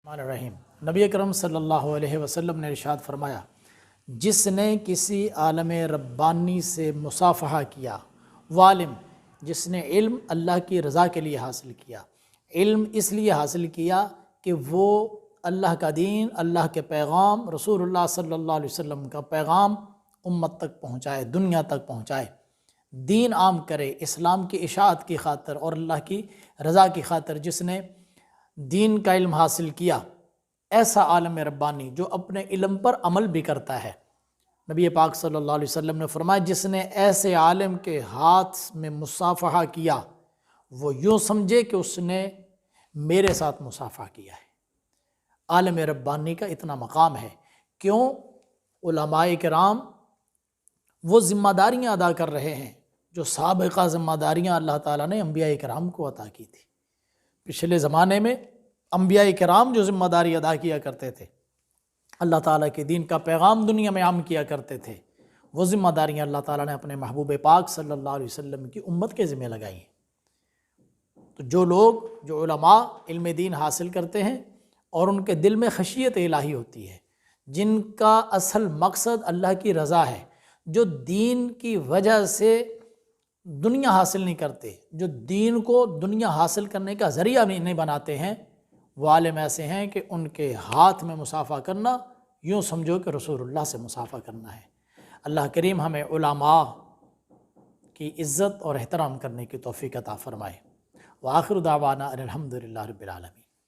الرحمن الرحیم۔ نبی اکرم صلی اللہ علیہ وسلم نے ارشاد فرمایا، جس نے کسی عالم ربانی سے مصافحہ کیا، وہ عالم جس نے علم اللہ کی رضا کے لیے حاصل کیا، علم اس لیے حاصل کیا کہ وہ اللہ کا دین، اللہ کے پیغام، رسول اللہ صلی اللہ علیہ وسلم کا پیغام امت تک پہنچائے، دنیا تک پہنچائے، دین عام کرے، اسلام کی اشاعت کی خاطر اور اللہ کی رضا کی خاطر جس نے دین کا علم حاصل کیا، ایسا عالم ربانی جو اپنے علم پر عمل بھی کرتا ہے۔ نبی پاک صلی اللہ علیہ وسلم نے فرمایا، جس نے ایسے عالم کے ہاتھ میں مصافحہ کیا، وہ یوں سمجھے کہ اس نے میرے ساتھ مصافحہ کیا ہے۔ عالم ربانی کا اتنا مقام ہے، کیوں؟ علماء کرام وہ ذمہ داریاں ادا کر رہے ہیں جو سابقہ ذمہ داریاں اللہ تعالیٰ نے انبیاء کرام کو عطا کی تھی۔ پچھلے زمانے میں انبیاء کرام جو ذمہ داری ادا کیا کرتے تھے، اللہ تعالیٰ کے دین کا پیغام دنیا میں عام کیا کرتے تھے، وہ ذمہ داریاں اللہ تعالیٰ نے اپنے محبوب پاک صلی اللہ علیہ وسلم کی امت کے ذمہ لگائی ہیں۔ تو جو علماء علم دین حاصل کرتے ہیں اور ان کے دل میں خشیت الہی ہوتی ہے، جن کا اصل مقصد اللہ کی رضا ہے، جو دین کی وجہ سے دنیا حاصل نہیں کرتے، جو دین کو دنیا حاصل کرنے کا ذریعہ بھی نہیں بناتے ہیں، وہ عالم ایسے ہیں کہ ان کے ہاتھ میں مصافحہ کرنا یوں سمجھو کہ رسول اللہ سے مصافحہ کرنا ہے۔ اللہ کریم ہمیں علماء کی عزت اور احترام کرنے کی توفیق عطا فرمائے۔ وآخر دعوانا ان الحمد للہ رب العالمین۔